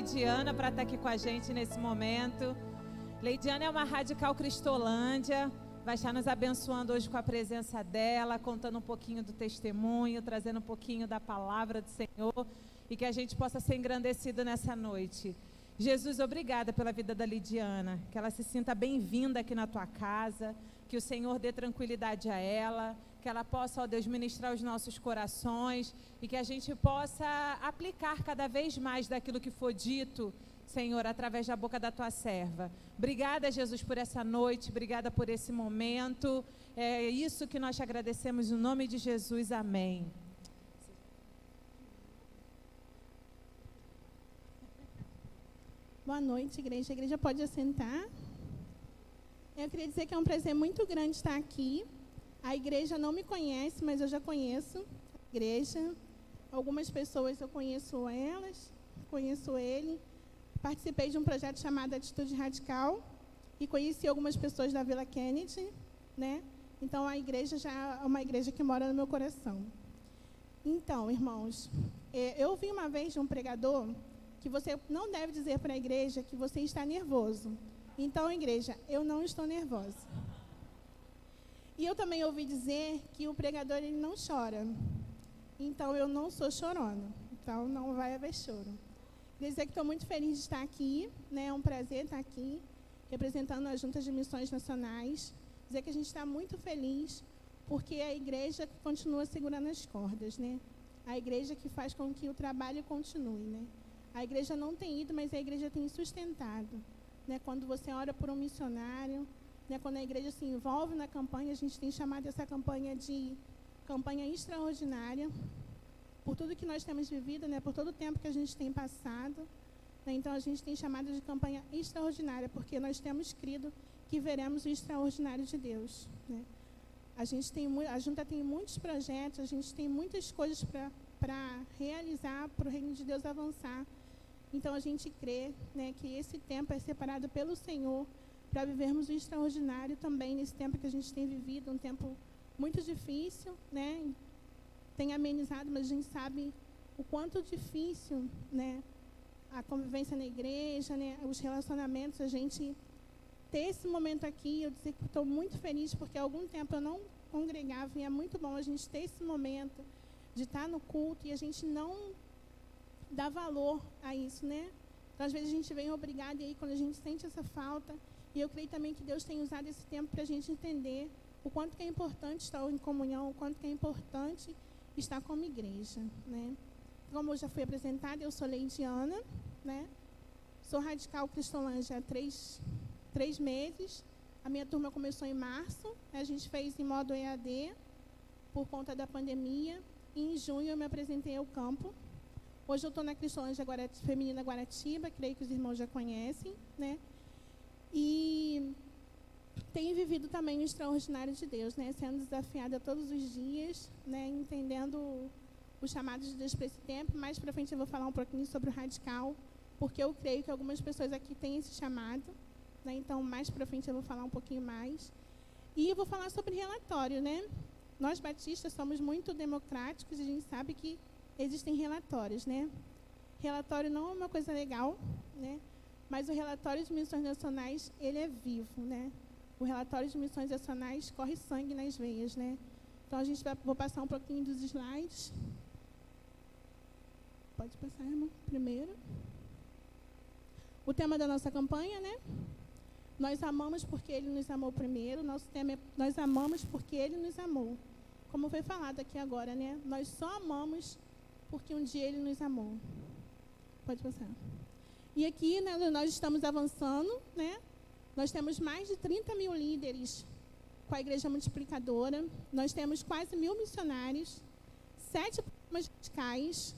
Leidiana para estar aqui com a gente nesse momento. Leidiana é uma radical cristolândia, vai estar nos abençoando hoje com a presença dela, contando um pouquinho do testemunho, trazendo um pouquinho da palavra do Senhor e que a gente possa ser engrandecido nessa noite. Jesus, obrigada pela vida da Leidiana, que ela se sinta bem-vinda aqui na tua casa, que o Senhor dê tranquilidade a ela, que ela possa, ó Deus, ministrar os nossos corações e que a gente possa aplicar cada vez mais daquilo que for dito, Senhor, através da boca da tua serva. Obrigada, Jesus, por essa noite, obrigada por esse momento. É isso que nós te agradecemos, no nome de Jesus, amém. Boa noite, igreja. A igreja pode assentar. Eu queria dizer que é um prazer muito grande estar aqui. A igreja não me conhece, mas eu já conheço a igreja. Algumas pessoas eu conheço elas, conheço ele. Participei de um projeto chamado Atitude Radical e conheci algumas pessoas da Vila Kennedy, né? Então a igreja já é uma igreja que mora no meu coração. Então, irmãos, eu ouvi uma vez de um pregador que você não deve dizer para a igreja que você está nervoso. Então, igreja, eu não estou nervosa. E eu também ouvi dizer que o pregador ele não chora. Então, eu não sou chorona. Então, não vai haver choro. Queria dizer que estou muito feliz de estar aqui, né? É um prazer estar aqui, representando a Junta de Missões Nacionais. Dizer que a gente está muito feliz, porque é a igreja que continua segurando as cordas, né? A igreja que faz com que o trabalho continue, né? A igreja não tem ido, mas a igreja tem sustentado, né? Quando você ora por um missionário, né? Quando a igreja se envolve na campanha, a gente tem chamado essa campanha de campanha extraordinária, por tudo que nós temos vivido, né? Por todo o tempo que a gente tem passado, né? Então a gente tem chamado de campanha extraordinária, porque nós temos crido que veremos o extraordinário de Deus, né? A Junta tem muitos projetos, a gente tem muitas coisas para realizar, para o reino de Deus avançar. Então, a gente crê, né, que esse tempo é separado pelo Senhor para vivermos o extraordinário também nesse tempo que a gente tem vivido, um tempo muito difícil, né? Tem amenizado, mas a gente sabe o quanto difícil, né, a convivência na igreja, né, os relacionamentos, a gente ter esse momento aqui. Eu dizer que estou muito feliz porque há algum tempo eu não congregava e é muito bom a gente ter esse momento de estar no culto e a gente não dá valor a isso, né? Então, às vezes, a gente vem obrigado e aí, quando a gente sente essa falta, e eu creio também que Deus tem usado esse tempo para a gente entender o quanto que é importante estar em comunhão, o quanto que é importante estar como igreja, né? Como eu já fui apresentada, eu sou Leidiana, né? Sou radical cristolândia há três meses. A minha turma começou em março, a gente fez em modo EAD, por conta da pandemia. E em junho eu me apresentei ao campo. Hoje eu estou na Cristolândia Feminina Guaratiba, creio que os irmãos já conhecem, né? E tenho vivido também o extraordinário de Deus, né? Sendo desafiada todos os dias, né? Entendendo o chamado de Deus para esse tempo. Mais para frente eu vou falar um pouquinho sobre o radical, porque eu creio que algumas pessoas aqui têm esse chamado, né? Então, mais para frente eu vou falar um pouquinho mais. E eu vou falar sobre relatório, né? Nós batistas somos muito democráticos e a gente sabe que existem relatórios, né? Relatório não é uma coisa legal, né? Mas o relatório de missões nacionais, ele é vivo, né? O relatório de missões nacionais corre sangue nas veias, né? Então, vou passar um pouquinho dos slides. Pode passar, irmão, primeiro. O tema da nossa campanha, né? Nós amamos porque Ele nos amou primeiro. Nosso tema é nós amamos porque Ele nos amou. Como foi falado aqui agora, né? Nós só amamos porque um dia Ele nos amou. Pode passar. E aqui, né, nós estamos avançando, né? Nós temos mais de 30 mil líderes com a Igreja Multiplicadora. Nós temos quase 1.000 missionários, 7 programas radicais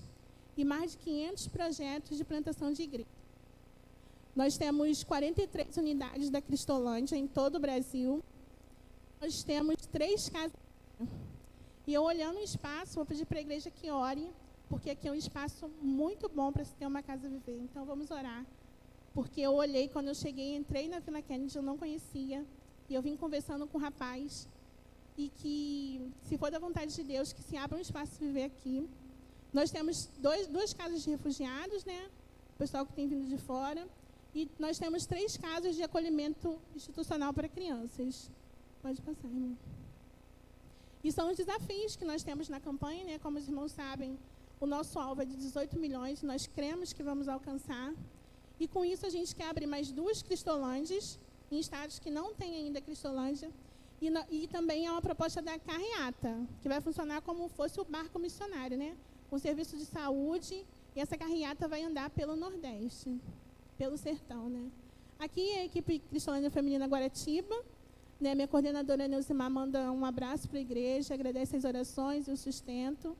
e mais de 500 projetos de plantação de igreja. Nós temos 43 unidades da Cristolândia em todo o Brasil. Nós temos 3 casas. E eu olhando o espaço, vou pedir para a igreja que ore, porque aqui é um espaço muito bom para se ter uma casa viver. Então, vamos orar. Porque eu olhei, quando eu cheguei, entrei na Vila Kennedy, eu não conhecia. E eu vim conversando com o rapaz. E que, se for da vontade de Deus, que se abra um espaço de viver aqui. Nós temos duas casas de refugiados, né? o pessoal que tem vindo de fora. E nós temos 3 casas de acolhimento institucional para crianças. Pode passar, irmão. E são os desafios que nós temos na campanha, né? Como os irmãos sabem, o nosso alvo é de 18 milhões, nós cremos que vamos alcançar. E com isso a gente quer abrir mais 2 Cristolândias, em estados que não têm ainda Cristolândia. E também é uma proposta da carreata, que vai funcionar como fosse o barco missionário, né? Com serviço de saúde, e essa carreata vai andar pelo Nordeste, pelo sertão, né? Aqui é a equipe Cristolândia Feminina Guaratiba, né? Minha coordenadora Neuzimar manda um abraço para a igreja, agradece as orações e o sustento.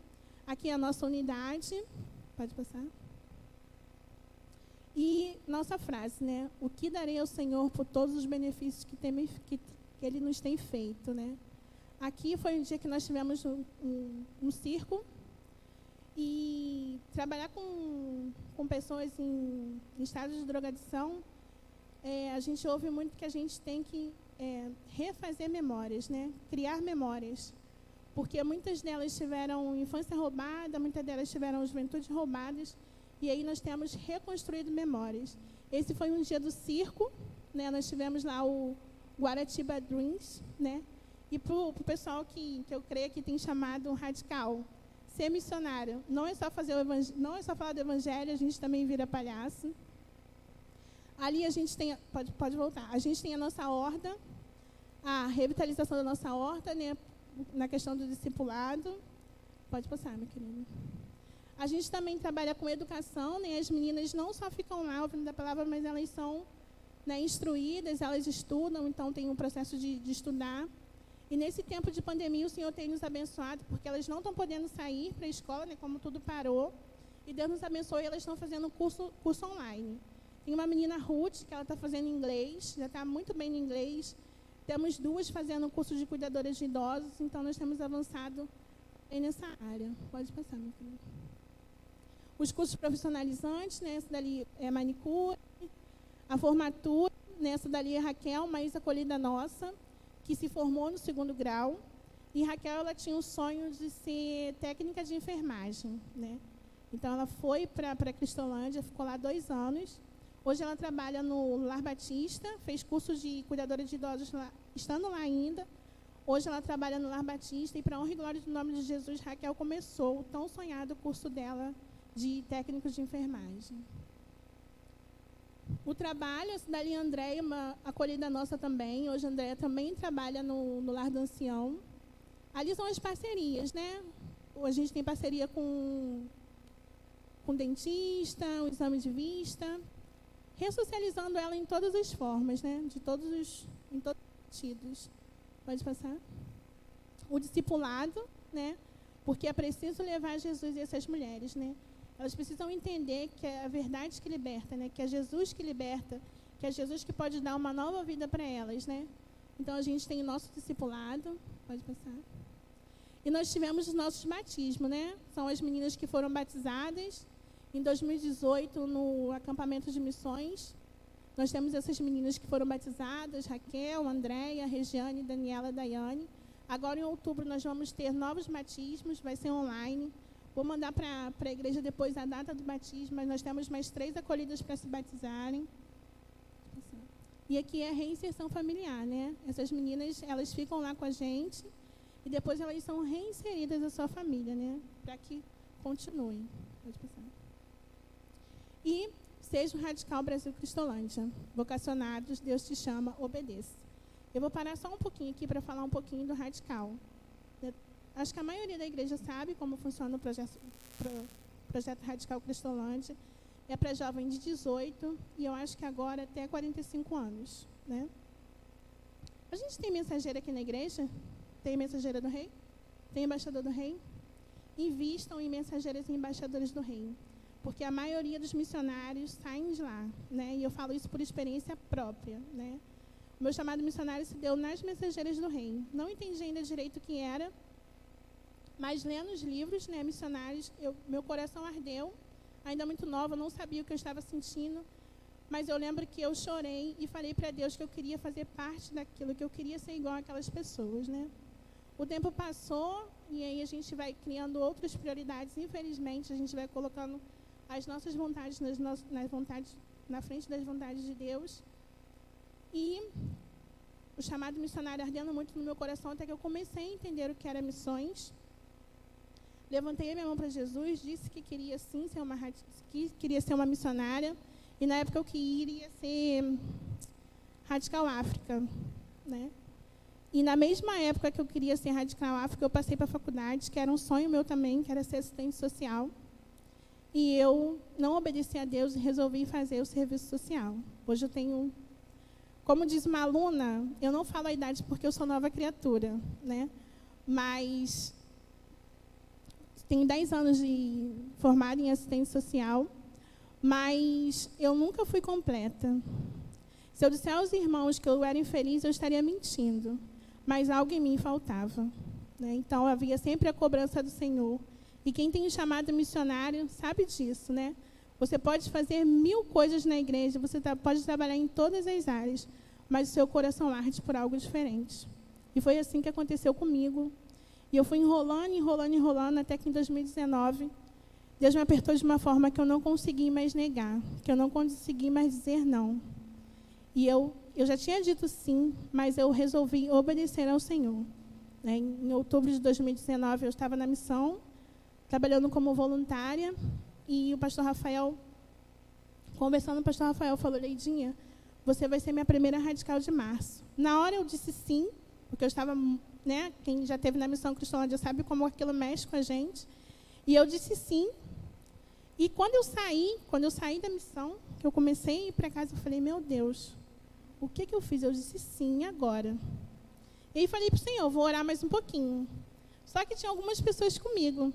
Aqui é a nossa unidade. Pode passar. E nossa frase, né? O que darei ao Senhor por todos os benefícios que Ele nos tem feito, né? Aqui foi um dia que nós tivemos um circo. E trabalhar com pessoas em estado de drogadição, a gente ouve muito que a gente tem que refazer memórias, né? Criar memórias. Porque muitas delas tiveram infância roubada, muitas delas tiveram juventude roubadas, e aí nós temos reconstruído memórias. Esse foi um dia do circo, né? Nós tivemos lá o Guaratiba Dreams, né? E para o pessoal que eu creio que tem chamado radical, ser missionário não é só não é só falar do evangelho, a gente também vira palhaço. Ali a gente tem, pode voltar, a gente tem a nossa horta, a revitalização da nossa horta, né, na questão do discipulado. Pode passar, minha querida. A gente também trabalha com educação, né, as meninas não só ficam lá ouvindo a palavra, mas elas são, né, instruídas, elas estudam, então tem um processo de estudar. E nesse tempo de pandemia, o Senhor tem nos abençoado, porque elas não estão podendo sair para a escola, né, como tudo parou. E Deus nos abençoou e elas estão fazendo curso online. Tem uma menina, Ruth, que ela está fazendo inglês, já está muito bem no inglês. Temos 2 fazendo um curso de cuidadoras de idosos, então nós temos avançado bem nessa área. Pode passar, meu filho. Os cursos profissionalizantes, né, essa dali é manicure. A formatura, né, essa dali é Raquel, uma ex-acolhida nossa, que se formou no 2º grau. E Raquel, ela tinha o sonho de ser técnica de enfermagem, né? Então, ela foi para a Cristolândia, ficou lá 2 anos. Hoje, ela trabalha no Lar Batista, fez curso de cuidadora de idosos lá, estando lá ainda. Hoje, ela trabalha no Lar Batista e, para a honra e glória do nome de Jesus, Raquel começou o tão sonhado curso dela de técnico de enfermagem. O trabalho, essa dali é a Andréia, uma acolhida nossa também. Hoje a Andréia também trabalha no Lar do Ancião. Ali são as parcerias, né? A gente tem parceria com dentista, o exame de vista, ressocializando ela em todas as formas, né? Em todos os sentidos. Pode passar? O discipulado, né? Porque é preciso levar Jesus e essas mulheres, né? Elas precisam entender que é a verdade que liberta, né? Que é Jesus que liberta, que é Jesus que pode dar uma nova vida para elas, né? Então, a gente tem o nosso discipulado. Pode passar. E nós tivemos os nossos batismos, né? São as meninas que foram batizadas em 2018 no acampamento de missões. Nós temos essas meninas que foram batizadas, Raquel, Andréia, Regiane, Daniela, Daiane. Agora, em outubro, nós vamos ter novos batismos, vai ser online. Vou mandar para a igreja depois a data do batismo, mas nós temos mais 3 acolhidas para se batizarem. E aqui é a reinserção familiar, né? Essas meninas, elas ficam lá com a gente e depois elas são reinseridas à sua família, né? Para que continuem. Pode passar. E seja o Radical Brasil Cristolândia. Vocacionados, Deus te chama, obedeça. Eu vou parar só um pouquinho aqui para falar um pouquinho do Radical. Acho que a maioria da igreja sabe como funciona o projeto Radical Cristolândia. É para jovem de 18 e eu acho que agora até 45 anos, né? A gente tem mensageira aqui na igreja? Tem mensageira do rei? Tem embaixador do rei? Invistam em mensageiras e embaixadores do rei, porque a maioria dos missionários saem de lá, né? E eu falo isso por experiência própria, né? O meu chamado missionário se deu nas mensageiras do rei. Não entendi ainda direito o que era, mas lendo os livros, né, missionários, meu coração ardeu, ainda muito nova, não sabia o que eu estava sentindo, mas eu lembro que eu chorei e falei para Deus que eu queria fazer parte daquilo, que eu queria ser igual àquelas pessoas, né? O tempo passou e aí a gente vai criando outras prioridades, infelizmente, a gente vai colocando as nossas vontades na frente das vontades de Deus. E o chamado missionário ardendo muito no meu coração, até que eu comecei a entender o que era missões. Levantei a minha mão para Jesus, disse que queria sim queria ser uma missionária. E na época eu queria ser Radical África, né? E na mesma época que eu queria ser Radical África, eu passei para a faculdade, que era um sonho meu também, que era ser assistente social. E eu não obedeci a Deus e resolvi fazer o serviço social. Hoje eu tenho, como diz uma aluna, eu não falo a idade porque eu sou nova criatura, né? Mas tenho 10 anos de formada em assistente social, mas eu nunca fui completa. Se eu disser aos irmãos que eu era infeliz, eu estaria mentindo. Mas algo em mim faltava, né? Então, havia sempre a cobrança do Senhor. E quem tem chamado missionário sabe disso, né? Você pode fazer 1000 coisas na igreja, você pode trabalhar em todas as áreas, mas o seu coração arde por algo diferente. E foi assim que aconteceu comigo. E eu fui enrolando, até que em 2019, Deus me apertou de uma forma que eu não consegui mais negar, que eu não consegui mais dizer não. E eu já tinha dito sim, mas eu resolvi obedecer ao Senhor. Em outubro de 2019, eu estava na missão, trabalhando como voluntária, e o pastor Rafael, conversando, o pastor Rafael falou: Leidinha, você vai ser minha primeira radical de março. Na hora eu disse sim, porque eu estava, né, quem já esteve na missão Cristolândia sabe como aquilo mexe com a gente. E eu disse sim. E quando eu saí da missão, que eu comecei a ir para casa, eu falei: meu Deus, o que eu fiz? Eu disse sim agora. E aí falei para o Senhor: vou orar mais um pouquinho. Só que tinha algumas pessoas comigo.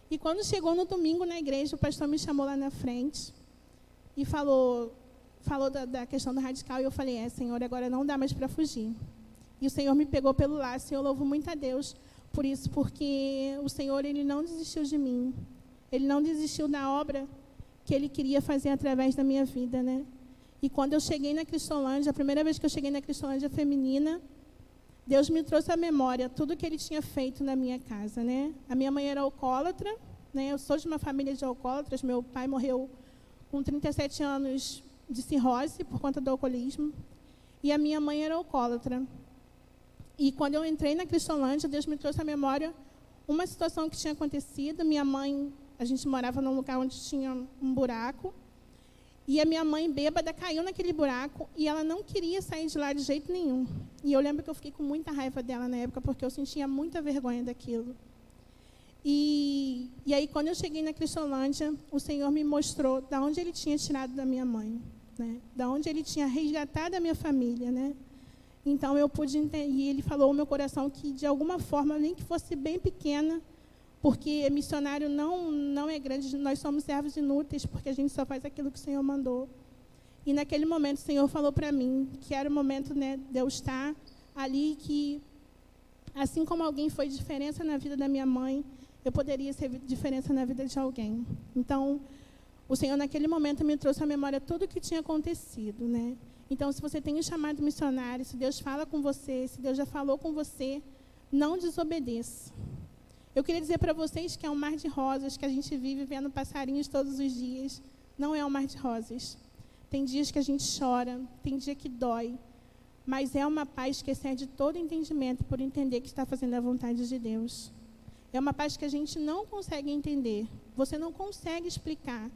E quando chegou no domingo na igreja, o pastor me chamou lá na frente e falou da questão do radical. E eu falei: Senhor, agora não dá mais para fugir. E o Senhor me pegou pelo laço. E eu louvo muito a Deus por isso, porque o Senhor, Ele não desistiu de mim. Ele não desistiu da obra que Ele queria fazer através da minha vida, né? E quando eu cheguei na Cristolândia, a primeira vez que eu cheguei na Cristolândia feminina, Deus me trouxe à memória tudo que Ele tinha feito na minha casa, né? A minha mãe era alcoólatra, né? Eu sou de uma família de alcoólatras. Meu pai morreu com 37 anos de cirrose por conta do alcoolismo. E a minha mãe era alcoólatra. E quando eu entrei na Cristolândia, Deus me trouxe à memória uma situação que tinha acontecido. Minha mãe, a gente morava num lugar onde tinha um buraco. E a minha mãe, bêbada, caiu naquele buraco e ela não queria sair de lá de jeito nenhum. E eu lembro que eu fiquei com muita raiva dela na época, porque eu sentia muita vergonha daquilo. E aí, quando eu cheguei na Cristolândia, o Senhor me mostrou de onde Ele tinha tirado da minha mãe, né? De onde Ele tinha resgatado a minha família, né? Então, eu pude entender, e Ele falou ao meu coração que, de alguma forma, nem que fosse bem pequena, porque missionário não é grande, nós somos servos inúteis, porque a gente só faz aquilo que o Senhor mandou. E naquele momento o Senhor falou para mim que era o momento, né, de eu estar ali, que assim como alguém foi diferença na vida da minha mãe, eu poderia ser diferença na vida de alguém. Então, o Senhor naquele momento me trouxe à memória tudo o que tinha acontecido, né? Então, se você tem um chamado missionário, se Deus fala com você, se Deus já falou com você, não desobedeça. Eu queria dizer para vocês que é um mar de rosas, que a gente vive vendo passarinhos todos os dias. Não é um mar de rosas. Tem dias que a gente chora, tem dia que dói, mas é uma paz que excede todo entendimento por entender que está fazendo a vontade de Deus. É uma paz que a gente não consegue entender. Você não consegue explicar.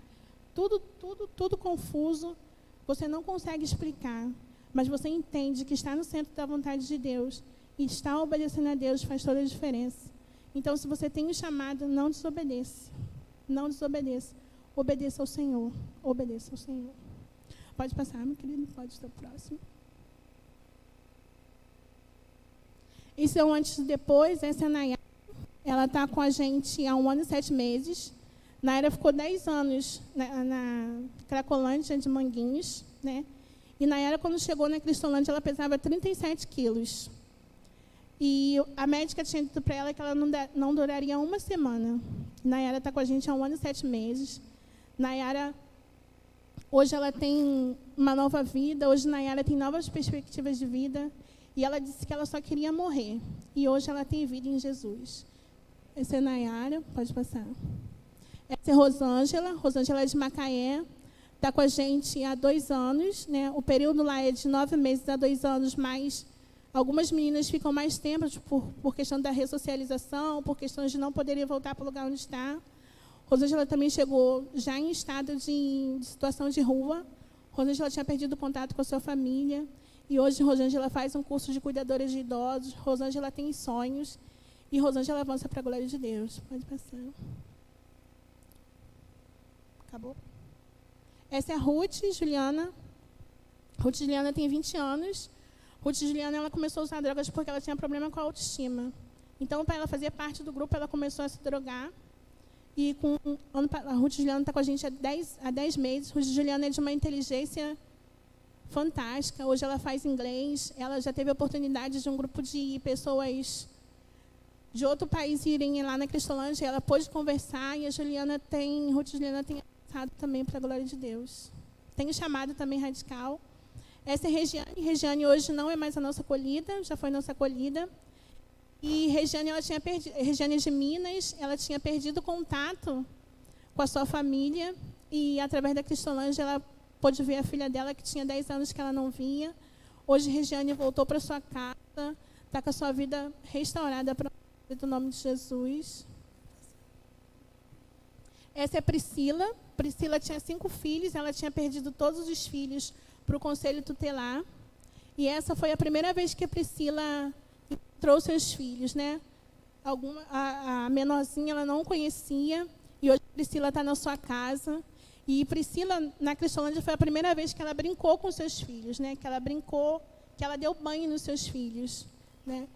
Tudo confuso, você não consegue explicar, mas você entende que está no centro da vontade de Deus e está obedecendo a Deus faz toda a diferença. Então, se você tem um chamado, não desobedeça. Não desobedeça. Obedeça ao Senhor. Obedeça ao Senhor. Pode passar, meu querido. Pode estar próximo. Isso é um antes e depois. Essa é a Nayara. Ela está com a gente há 1 ano e 7 meses. Nayara ficou 10 anos na Cracolândia de Manguinhos, né? E Nayara, quando chegou na Cristolândia, ela pesava 37 quilos. E a médica tinha dito para ela que ela não duraria 1 semana. Nayara está com a gente há 1 ano e 7 meses. Nayara, hoje ela tem uma nova vida. Hoje Nayara tem novas perspectivas de vida. E ela disse que ela só queria morrer. E hoje ela tem vida em Jesus. Essa é a Nayara. Pode passar. Essa é Rosângela. Rosângela é de Macaé. Está com a gente há 2 anos, né? O período lá é de 9 meses a 2 anos, mas algumas meninas ficam mais tempo por questão da ressocialização, por questões de não poderem voltar para o lugar onde está. Rosângela também chegou já em estado de situação de rua. Rosângela tinha perdido contato com a sua família. E hoje Rosângela faz um curso de cuidadora de idosos. Rosângela tem sonhos. E Rosângela avança para a glória de Deus. Pode passar. Acabou? Essa é a Ruth Juliana. Ruth Juliana tem 20 anos. Ruth Juliana, ela começou a usar drogas porque ela tinha problema com a autoestima. Então, para ela fazer parte do grupo, ela começou a se drogar. E a Ruth Juliana está com a gente há 10 meses. Ruth Juliana é de uma inteligência fantástica. Hoje ela faz inglês. Ela já teve a oportunidade de um grupo de pessoas de outro país irem lá na Cristolândia. Ela pôde conversar e a Ruth Juliana tem avançado também para a glória de Deus. Tem um chamado também radical. Essa é Regiane. Regiane hoje não é mais a nossa acolhida, já foi nossa acolhida. E Regiane é de Minas, ela tinha perdido contato com a sua família. E através da Cristolândia ela pôde ver a filha dela, que tinha 10 anos que ela não via. Hoje Regiane voltou para sua casa, está com a sua vida restaurada para o nome de Jesus. Essa é Priscila. Priscila tinha 5 filhos, ela tinha perdido todos os filhos para o conselho tutelar. E essa foi a primeira vez que a Priscila encontrou seus filhos, né? A menorzinha ela não conhecia, e hoje a Priscila está na sua casa. E Priscila, na Cristolândia, foi a primeira vez que ela brincou com seus filhos, né? Que ela deu banho nos seus filhos, né?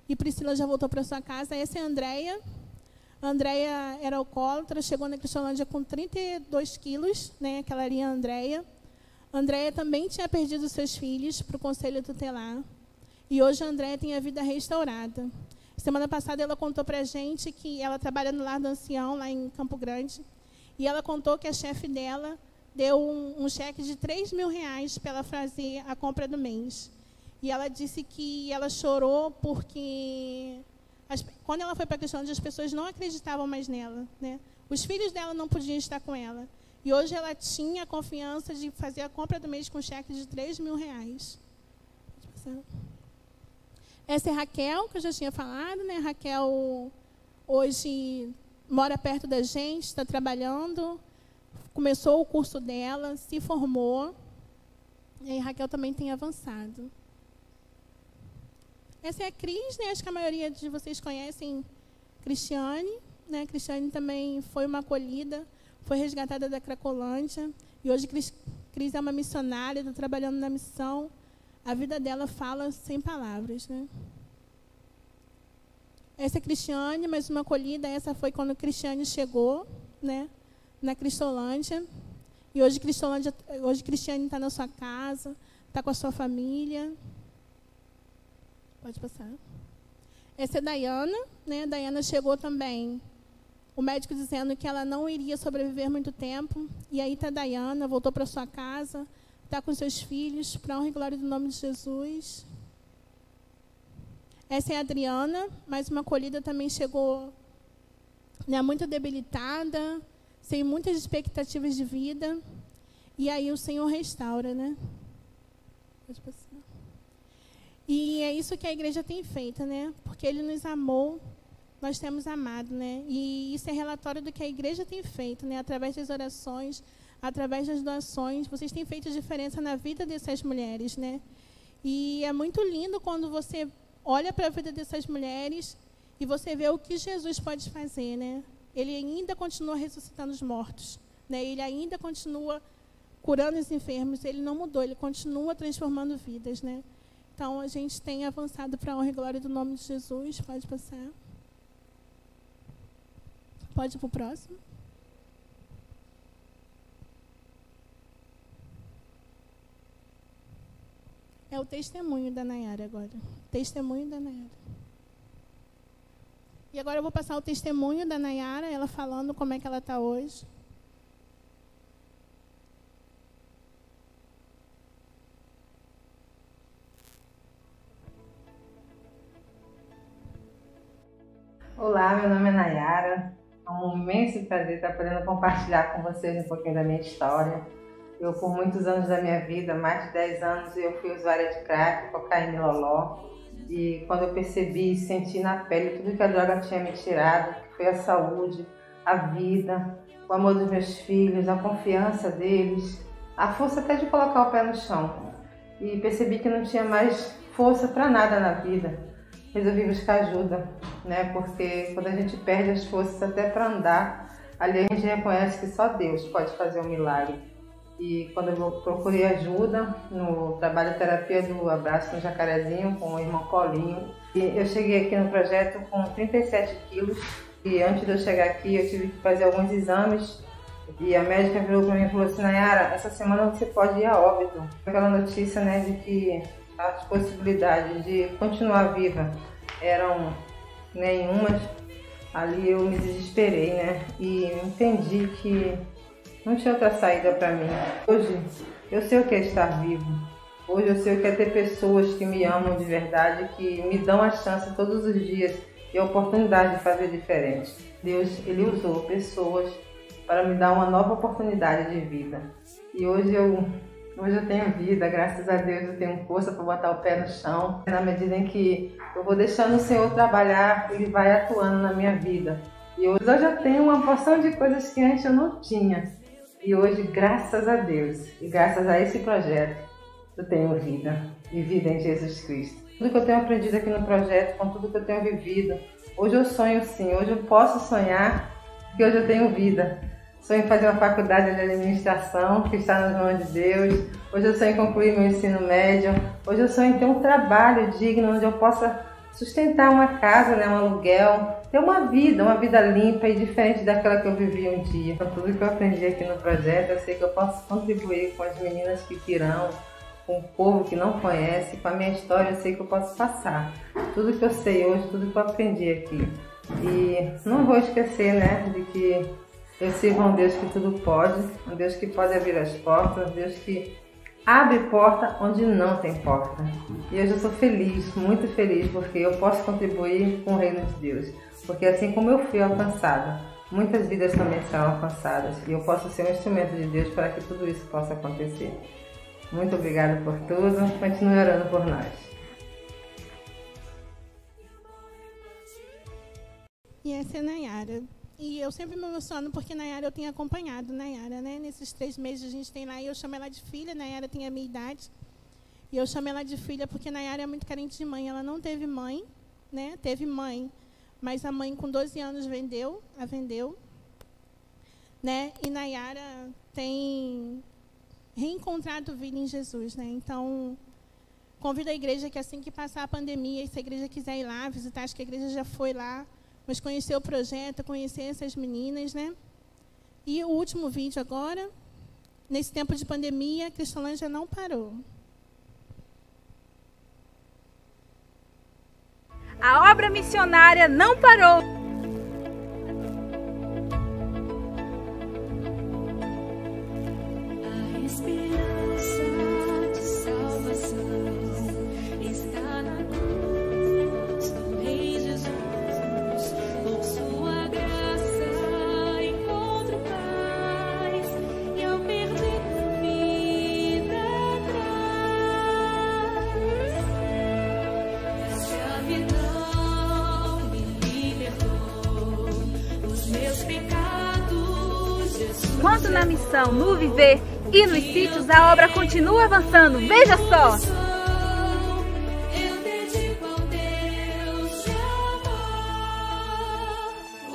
E Priscila já voltou para sua casa. Essa é a Andréia. A Andréia era alcoólatra, chegou na Cristolândia com 32 quilos, né? Aquela ali é a Andréia. A Andréia também tinha perdido seus filhos para o conselho tutelar. E hoje a Andréia tem a vida restaurada. Semana passada ela contou para a gente que ela trabalha no Lar do Ancião, lá em Campo Grande. E ela contou que a chefe dela deu um cheque de R$3.000 para ela fazer a compra do mês. E ela disse que ela chorou porque quando ela foi para a Cristolândia, as pessoas não acreditavam mais nela, né? Os filhos dela não podiam estar com ela. E hoje ela tinha a confiança de fazer a compra do mês com cheque de R$3.000. Essa é a Raquel, que eu já tinha falado, né? Raquel hoje mora perto da gente, está trabalhando, começou o curso dela, se formou. E a Raquel também tem avançado. Essa é a Cris, né? Acho que a maioria de vocês conhecem Cristiane, né? Cristiane também foi uma acolhida, foi resgatada da Cracolândia. E hoje Cris é uma missionária, está trabalhando na missão. A vida dela fala sem palavras, né? Essa é Cristiane, mais uma acolhida. Essa foi quando Cristiane chegou, né? Na Cristolândia. E hoje Cristiane está na sua casa, está com a sua família. Pode passar. Essa é Dayana, né? Dayana chegou também. O médico dizendo que ela não iria sobreviver muito tempo. E aí está Dayana, voltou para sua casa, está com seus filhos, para a honra e glória do nome de Jesus. Essa é a Adriana, mais uma acolhida, também chegou, né, muito debilitada, sem muitas expectativas de vida. E aí o Senhor restaura, né? Pode passar. E é isso que a igreja tem feito, né? Porque Ele nos amou, nós temos amado, né? E isso é relatório do que a igreja tem feito, né? Através das orações, através das doações, vocês têm feito diferença na vida dessas mulheres, né? E é muito lindo quando você olha para a vida dessas mulheres e você vê o que Jesus pode fazer, né? Ele ainda continua ressuscitando os mortos, né? Ele ainda continua curando os enfermos, ele não mudou, ele continua transformando vidas, né? Então, a gente tem avançado para a honra e glória do nome de Jesus. Pode passar. Pode ir para o próximo. É o testemunho da Nayara agora. Testemunho da Nayara. E agora eu vou passar o testemunho da Nayara, ela falando como é que ela está hoje. Olá, meu nome é Nayara. Há um imenso prazer estar podendo compartilhar com vocês um pouquinho da minha história. Eu, por muitos anos da minha vida, mais de 10 anos, eu fui usuária de crack, cocaína e loló. E quando eu percebi e senti na pele tudo que a droga tinha me tirado, que foi a saúde, a vida, o amor dos meus filhos, a confiança deles, a força até de colocar o pé no chão. E percebi que não tinha mais força para nada na vida. Resolvi buscar ajuda, né? Porque quando a gente perde as forças até para andar, ali a gente reconhece que só Deus pode fazer um milagre. E quando eu procurei ajuda no trabalho terapia do Abraço no Jacarezinho com o irmão Paulinho, e eu cheguei aqui no projeto com 37 quilos. E antes de eu chegar aqui, eu tive que fazer alguns exames. E a médica virou para mim e falou assim: Nayara, essa semana você pode ir a óbito. Aquela notícia, né, de que as possibilidades de continuar viva eram nenhumas. Ali eu me desesperei, né, e entendi que não tinha outra saída para mim. Hoje eu sei o que é estar vivo. Hoje eu sei o que é ter pessoas que me amam de verdade, que me dão a chance todos os dias e a oportunidade de fazer diferente. Deus, Ele usou pessoas para me dar uma nova oportunidade de vida. E hoje eu tenho vida, graças a Deus eu tenho força para botar o pé no chão. Na medida em que eu vou deixando o Senhor trabalhar, Ele vai atuando na minha vida. E hoje eu já tenho uma porção de coisas que antes eu não tinha. E hoje, graças a Deus e graças a esse projeto, eu tenho vida e vida em Jesus Cristo. Tudo que eu tenho aprendido aqui no projeto, com tudo que eu tenho vivido, hoje eu sonho sim, hoje eu posso sonhar, porque hoje eu tenho vida. Sonho em fazer uma faculdade de administração, que está nas mãos de Deus. Hoje eu sonho em concluir meu ensino médio. Hoje eu sonho em ter um trabalho digno, onde eu possa sustentar uma casa, né, um aluguel, ter uma vida limpa e diferente daquela que eu vivi um dia. Com tudo que eu aprendi aqui no projeto, eu sei que eu posso contribuir com as meninas que virão, com o povo que não conhece, com a minha história, eu sei que eu posso passar tudo que eu sei hoje, tudo que eu aprendi aqui. E não vou esquecer, né, de que eu sirvo a um Deus que tudo pode, um Deus que pode abrir as portas, um Deus que abre porta onde não tem porta. E hoje eu sou feliz, muito feliz, porque eu posso contribuir com o reino de Deus. Porque assim como eu fui alcançada, muitas vidas também serão alcançadas. E eu posso ser um instrumento de Deus para que tudo isso possa acontecer. Muito obrigada por tudo. Continue orando por nós. E essa é a Nayara. E eu sempre me emociono porque Nayara eu tenho acompanhado Nayara, né? Nesses 3 meses a gente tem lá e eu chamo ela de filha. Nayara tem a minha idade. E eu chamo ela de filha porque Nayara é muito carente de mãe. Ela não teve mãe, né? Teve mãe, mas a mãe com 12 anos vendeu, né? E Nayara tem reencontrado vida em Jesus, né? Então, convido a igreja que assim que passar a pandemia, e se a igreja quiser ir lá visitar, acho que a igreja já foi lá, mas conhecer o projeto, conhecer essas meninas, né? E o último vídeo agora, nesse tempo de pandemia, a Cristolândia não parou. A obra missionária não parou. A esperança de salvação está na cruz do Rei Jesus. Por sua graça encontro paz e ao perder vida atrás. A escravidão me libertou, os meus pecados Jesus. Enquanto na missão, no viver e nos sítios, a obra continua avançando. Veja só! Eu dedico ao Deus de amor. O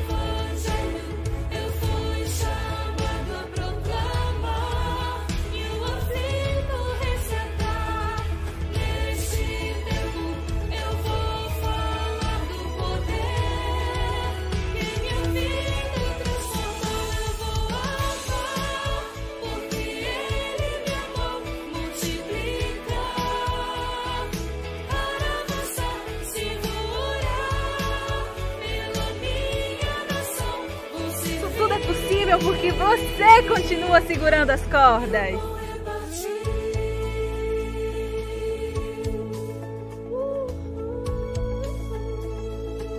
Evangelho eu fui chamado a proclamar e o aflito resgatar. Neste tempo eu vou falar do poder que minha vida transformou. Eu vou amar porque Ele me amou, multiplicar para avançar, segurar pela minha nação. Isso tudo é possível porque você continua segurando as cordas.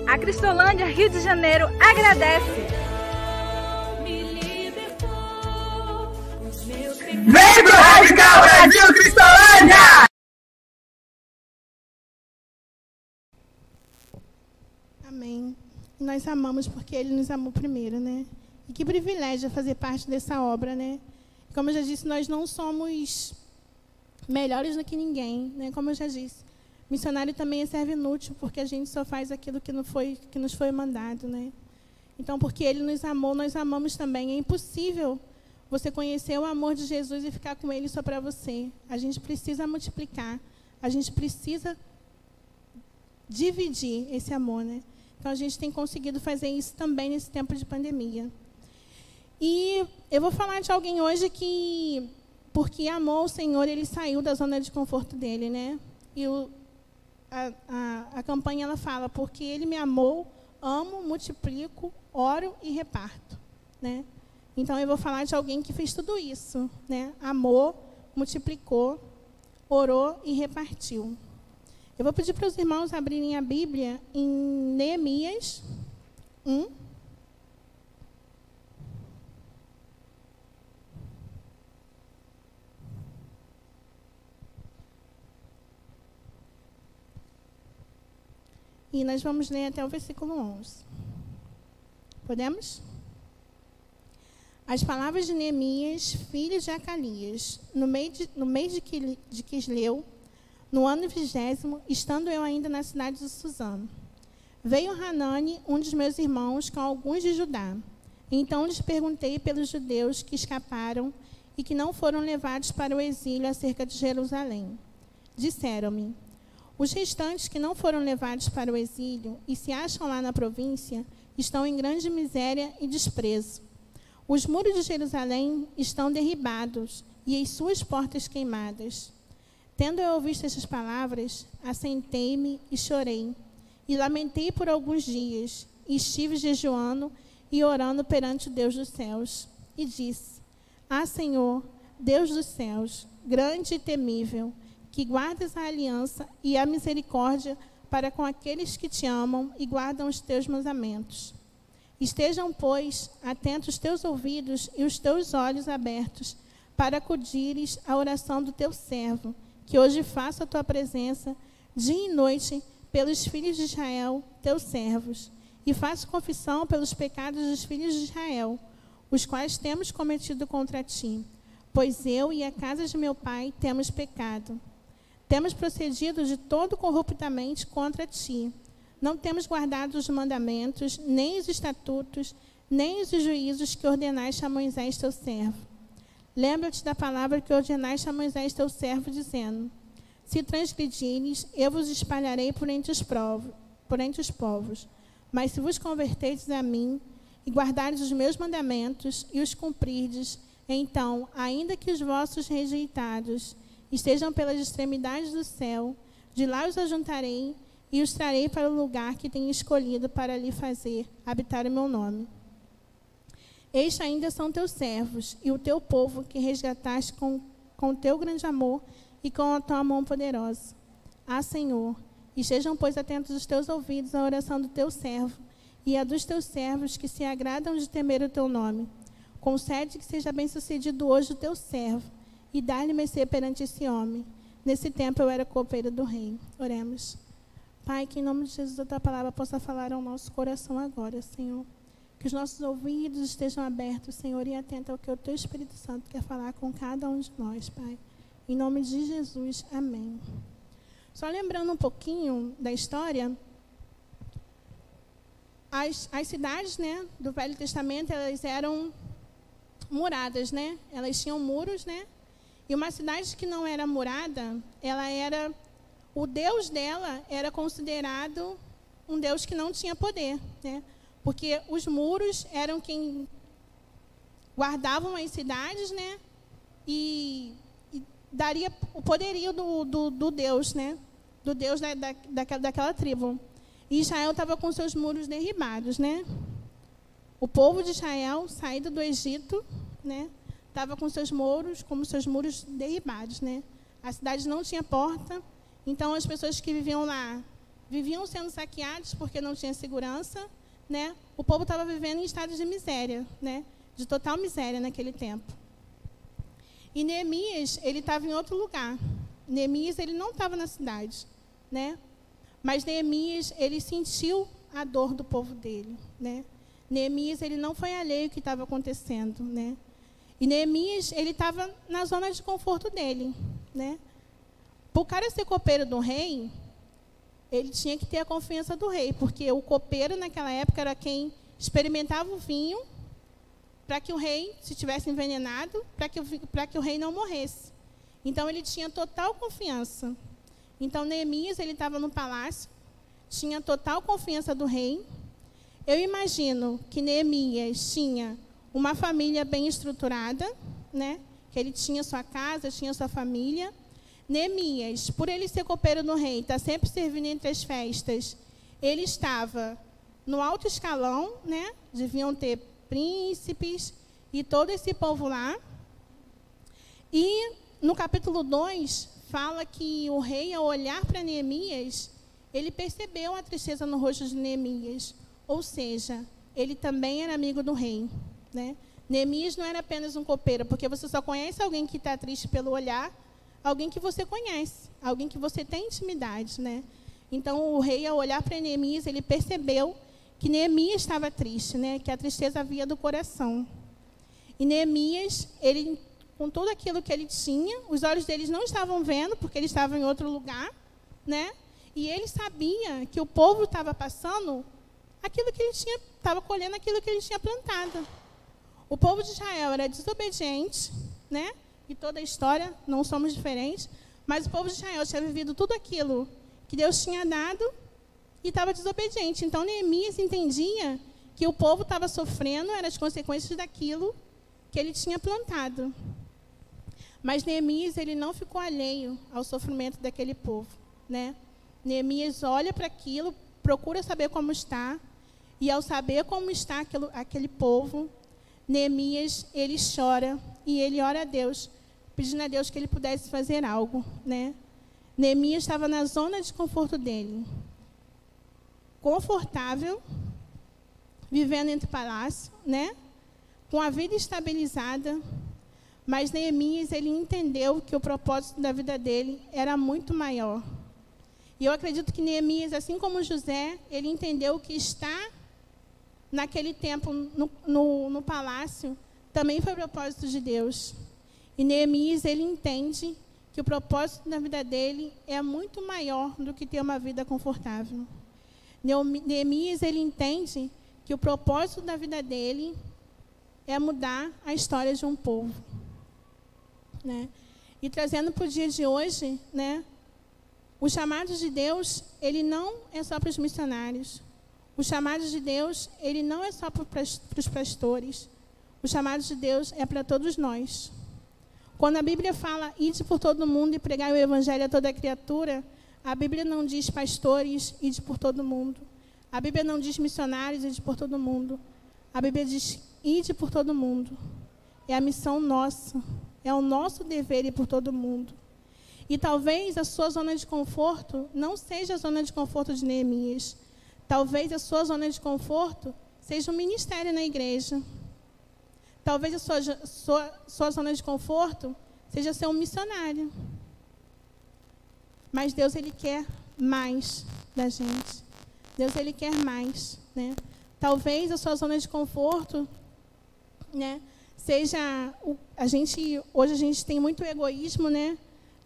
A Cristolândia Rio de Janeiro agradece. Me libertou os meus pecados. Vem pro Radical Brasil Cristolândia! Amém. Nós amamos porque Ele nos amou primeiro, né? E que privilégio fazer parte dessa obra, né? Como eu já disse, nós não somos melhores do que ninguém, né? Como eu já disse, missionário também é servo inútil, porque a gente só faz aquilo que nos foi mandado, né? Então, porque Ele nos amou, nós amamos também. É impossível você conhecer o amor de Jesus e ficar com Ele só para você. A gente precisa multiplicar, a gente precisa dividir esse amor, né? Então, a gente tem conseguido fazer isso também nesse tempo de pandemia. E eu vou falar de alguém hoje que, porque amou o Senhor, ele saiu da zona de conforto dele, né? E a campanha, ela fala, porque Ele me amou, amo, multiplico, oro e reparto, né? Então, eu vou falar de alguém que fez tudo isso, né? Amou, multiplicou, orou e repartiu. Eu vou pedir para os irmãos abrirem a Bíblia em Neemias 1. E nós vamos ler até o versículo 11. Podemos? As palavras de Neemias, filho de Acalias, no mês de Quisleu, no ano 20º, estando eu ainda na cidade de Suzano. Veio Hanani, um dos meus irmãos, com alguns de Judá. Então lhes perguntei pelos judeus que escaparam e que não foram levados para o exílio acerca de Jerusalém. Disseram-me, os restantes que não foram levados para o exílio e se acham lá na província estão em grande miséria e desprezo. Os muros de Jerusalém estão derribados e as suas portas queimadas. Tendo eu ouvido essas palavras, assentei-me e chorei, e lamentei por alguns dias, e estive jejuando e orando perante o Deus dos céus. E disse, Senhor, Deus dos céus, grande e temível, que guardas a aliança e a misericórdia para com aqueles que te amam e guardam os teus mandamentos. Estejam, pois, atentos os teus ouvidos e os teus olhos abertos, para acudires à oração do teu servo, que hoje faço a tua presença, dia e noite, pelos filhos de Israel, teus servos, e faço confissão pelos pecados dos filhos de Israel, os quais temos cometido contra ti, pois eu e a casa de meu pai temos pecado. Temos procedido de todo corruptamente contra ti. Não temos guardado os mandamentos, nem os estatutos, nem os juízos que ordenaste a Moisés, teu servo. Lembra-te da palavra que ordenaste a Moisés, teu servo, dizendo, se transgredires, eu vos espalharei por entre os povos. Mas se vos converterdes a mim, e guardares os meus mandamentos, e os cumprirdes, então, ainda que os vossos rejeitados estejam pelas extremidades do céu, de lá os ajuntarei e os trarei para o lugar que tenho escolhido para lhe fazer habitar o meu nome. Estes ainda são teus servos e o teu povo que resgataste com o teu grande amor e com a tua mão poderosa. Senhor, estejam, pois, atentos os teus ouvidos à oração do teu servo e a dos teus servos que se agradam de temer o teu nome. Concede que seja bem-sucedido hoje o teu servo, e dá-lhe mercê perante esse homem. Nesse tempo eu era copeiro do rei. Oremos. Pai, que em nome de Jesus a tua palavra possa falar ao nosso coração agora, Senhor. Que os nossos ouvidos estejam abertos, Senhor, e atentos ao que o teu Espírito Santo quer falar com cada um de nós, Pai. Em nome de Jesus, amém. Só lembrando um pouquinho da história, as cidades, né, do Velho Testamento, elas eram muradas, né? Elas tinham muros, né? E uma cidade que não era murada, o Deus dela era considerado um Deus que não tinha poder, né? Porque os muros eram quem guardavam as cidades, né? E daria o poderio do Deus, né? Do Deus daquela tribo. E Israel estava com seus muros derribados, né? O povo de Israel, saído do Egito, né? Estava com seus muros derribados, né? A cidade não tinha porta, então as pessoas que viviam lá viviam sendo saqueados porque não tinha segurança, né? O povo estava vivendo em estado de miséria, né? De total miséria naquele tempo. E Neemias, ele estava em outro lugar. Neemias, ele não estava na cidade, né? Mas Neemias, ele sentiu a dor do povo dele, né? Neemias, ele não foi alheio ao que estava acontecendo, né? E Neemias, ele estava na zona de conforto dele, né? Para o cara ser copeiro do rei, ele tinha que ter a confiança do rei, porque o copeiro naquela época era quem experimentava o vinho para que o rei, se tivesse envenenado, para que o rei não morresse. Então, ele tinha total confiança. Então, Neemias, ele estava no palácio, tinha total confiança do rei. Eu imagino que Neemias tinha uma família bem estruturada, né? Que ele tinha sua casa, tinha sua família. Neemias, por ele ser copeiro do rei, está sempre servindo entre as festas, ele estava no alto escalão, né? Deviam ter príncipes e todo esse povo lá. E no capítulo 2, fala que o rei, ao olhar para Neemias, ele percebeu a tristeza no rosto de Neemias. Ou seja, ele também era amigo do rei, né? Neemias não era apenas um copeiro, porque você só conhece alguém que está triste pelo olhar, alguém que você conhece, alguém que você tem intimidade, né? Então, o rei, ao olhar para Neemias, ele percebeu que Neemias estava triste, né? Que a tristeza havia do coração. E Neemias, ele, com tudo aquilo que ele tinha, os olhos deles não estavam vendo, porque ele estava em outro lugar, né? E ele sabia que o povo estava passando aquilo que ele tinha, estava colhendo aquilo que ele tinha plantado. O povo de Israel era desobediente, né? E toda a história, não somos diferentes, mas o povo de Israel tinha vivido tudo aquilo que Deus tinha dado e estava desobediente. Então, Neemias entendia que o povo estava sofrendo, eram as consequências daquilo que ele tinha plantado. Mas Neemias, ele não ficou alheio ao sofrimento daquele povo, né? Neemias olha para aquilo, procura saber como está, e ao saber como está aquele povo, Neemias, ele chora e ele ora a Deus, pedindo a Deus que ele pudesse fazer algo, né? Neemias estava na zona de conforto dele, confortável, vivendo entre palácio, né? Com a vida estabilizada, mas Neemias, ele entendeu que o propósito da vida dele era muito maior. E eu acredito que Neemias, assim como José, ele entendeu que estar naquele tempo no palácio também foi o propósito de Deus. E Neemias, ele entende que o propósito da vida dele é muito maior do que ter uma vida confortável. Neemias, ele entende que o propósito da vida dele é mudar a história de um povo, né? E trazendo para o dia de hoje, né? O chamado de Deus, ele não é só para os missionários. O chamado de Deus, ele não é só para os pastores. O chamado de Deus é para todos nós. Quando a Bíblia fala, ide por todo mundo e pregai o evangelho a toda criatura, a Bíblia não diz pastores, ide por todo mundo. A Bíblia não diz missionários, ide por todo mundo. A Bíblia diz, ide por todo mundo. É a missão nossa. É o nosso dever ir por todo mundo. E talvez a sua zona de conforto não seja a zona de conforto de Neemias. Talvez a sua zona de conforto seja um ministério na igreja. Talvez a sua zona de conforto seja ser um missionário. Mas Deus, ele quer mais da gente. Deus, ele quer mais, né? Talvez a sua zona de conforto, né, seja hoje a gente tem muito egoísmo, né,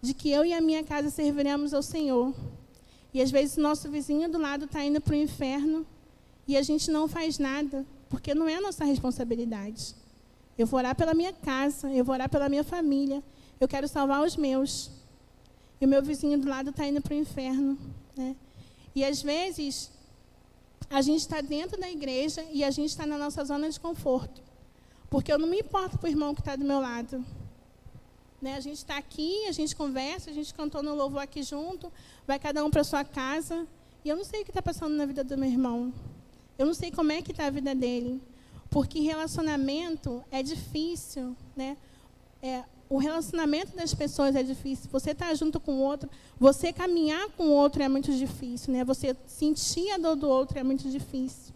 de que eu e a minha casa serviremos ao Senhor. E às vezes o nosso vizinho do lado está indo para o inferno e a gente não faz nada, porque não é a nossa responsabilidade. Eu vou orar pela minha casa, eu vou orar pela minha família, eu quero salvar os meus. E o meu vizinho do lado está indo para o inferno, né? E às vezes a gente está dentro da igreja e a gente está na nossa zona de conforto, porque eu não me importo com o irmão que está do meu lado. Né? A gente está aqui, a gente conversa, a gente cantou no louvor aqui junto, vai cada um para a sua casa, e eu não sei o que está passando na vida do meu irmão. Eu não sei como é que está a vida dele, porque relacionamento é difícil, né? o relacionamento das pessoas é difícil. Você estar junto com o outro, você caminhar com o outro é muito difícil, né? Você sentir a dor do outro é muito difícil.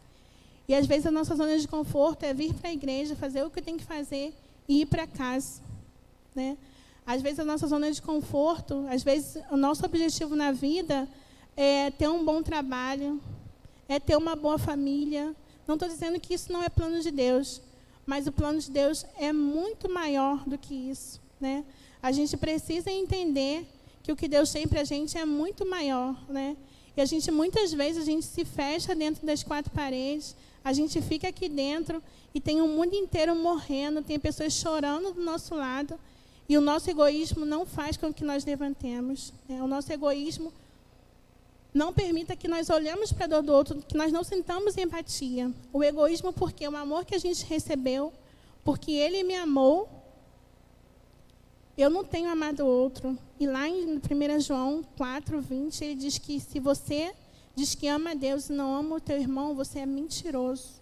E às vezes a nossa zona de conforto é vir para a igreja, fazer o que tem que fazer e ir para casa, né? Às vezes a nossa zona de conforto, às vezes o nosso objetivo na vida é ter um bom trabalho, é ter uma boa família. Não estou dizendo que isso não é plano de Deus, mas o plano de Deus é muito maior do que isso, né? A gente precisa entender que o que Deus tem para a gente é muito maior, né? E a gente, muitas vezes, a gente se fecha dentro das quatro paredes, a gente fica aqui dentro e tem o mundo inteiro morrendo, tem pessoas chorando do nosso lado, e o nosso egoísmo não faz com que nós levantemos, né? O nosso egoísmo não permita que nós olhemos para a dor do outro, que nós não sintamos empatia. O egoísmo, porque o amor que a gente recebeu, porque Ele me amou, eu não tenho amado o outro. E lá em 1 João 4:20, ele diz que se você diz que ama a Deus e não ama o teu irmão, você é mentiroso.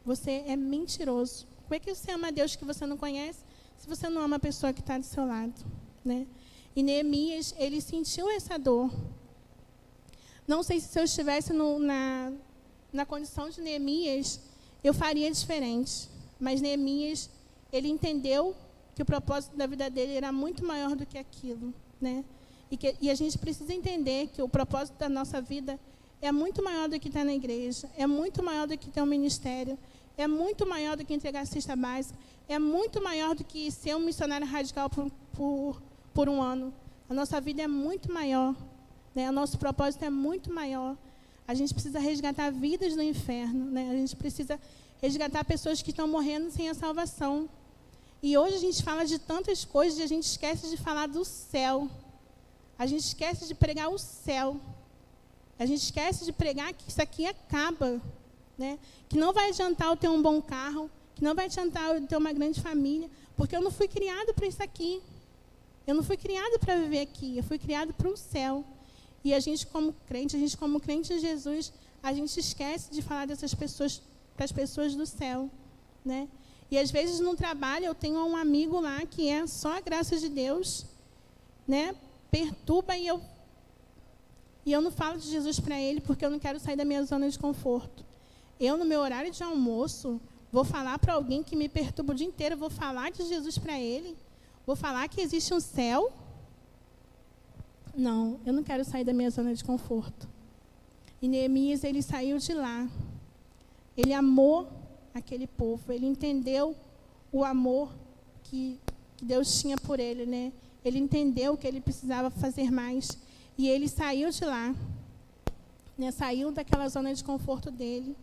Você é mentiroso. Como é que você ama a Deus que você não conhece, se você não ama a pessoa que está do seu lado, né? E Neemias, ele sentiu essa dor. Não sei se eu estivesse na condição de Neemias, eu faria diferente. Mas Neemias, ele entendeu que o propósito da vida dele era muito maior do que aquilo, né? E a gente precisa entender que o propósito da nossa vida é muito maior do que estar na igreja, é muito maior do que ter um ministério, é muito maior do que entregar a cesta básica, é muito maior do que ser um missionário radical por um ano. A nossa vida é muito maior, né? O nosso propósito é muito maior. A gente precisa resgatar vidas do inferno, né? A gente precisa resgatar pessoas que estão morrendo sem a salvação. E hoje a gente fala de tantas coisas e a gente esquece de falar do céu. A gente esquece de pregar o céu. A gente esquece de pregar que isso aqui acaba, né? Que não vai adiantar eu ter um bom carro, que não vai adiantar eu ter uma grande família, porque eu não fui criado para isso aqui. Eu não fui criado para viver aqui, eu fui criado para o céu. E a gente como crente em Jesus, a gente esquece de falar dessas pessoas, para as pessoas do céu, né? E às vezes no trabalho eu tenho um amigo lá que é só a graça de Deus, né? Perturba e eu não falo de Jesus para ele porque eu não quero sair da minha zona de conforto. Eu, no meu horário de almoço, vou falar para alguém que me perturba o dia inteiro, vou falar de Jesus para ele, vou falar que existe um céu. Não, eu não quero sair da minha zona de conforto. E Neemias, ele saiu de lá. Ele amou aquele povo, ele entendeu o amor que Deus tinha por ele, né? Ele entendeu que ele precisava fazer mais. E ele saiu de lá, né? Saiu daquela zona de conforto dele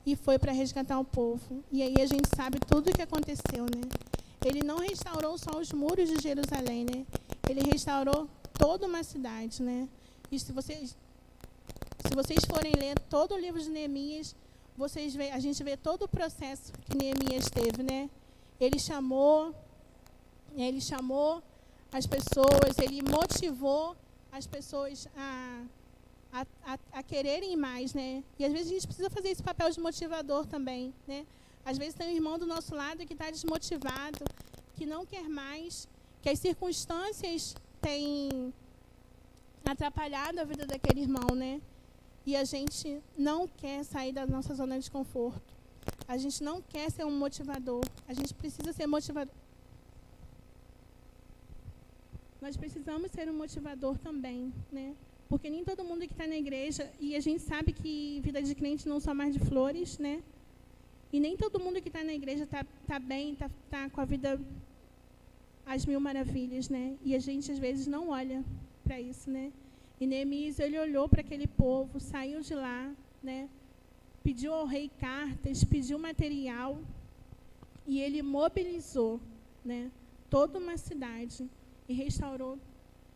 e foi para resgatar o povo. E aí a gente sabe tudo o que aconteceu, né? Ele não restaurou só os muros de Jerusalém, né? Ele restaurou toda uma cidade, né? E se vocês forem ler todo o livro de Neemias, a gente vê todo o processo que Neemias teve, né? Ele chamou as pessoas, ele motivou as pessoas a quererem mais, né? E às vezes a gente precisa fazer esse papel de motivador também, né? Às vezes tem um irmão do nosso lado que está desmotivado, que não quer mais, que as circunstâncias têm atrapalhado a vida daquele irmão, né? E a gente não quer sair da nossa zona de conforto. A gente não quer ser um motivador. A gente precisa ser motivador. Nós precisamos ser um motivador também, né? Porque nem todo mundo que está na igreja, e a gente sabe que vida de crente não são mais de flores, né? E nem todo mundo que está na igreja está bem, está com a vida às mil maravilhas, né? E a gente, às vezes, não olha para isso, né? E Neemias, ele olhou para aquele povo, saiu de lá, né? Pediu ao rei cartas, pediu material, e ele mobilizou, né? Toda uma cidade e restaurou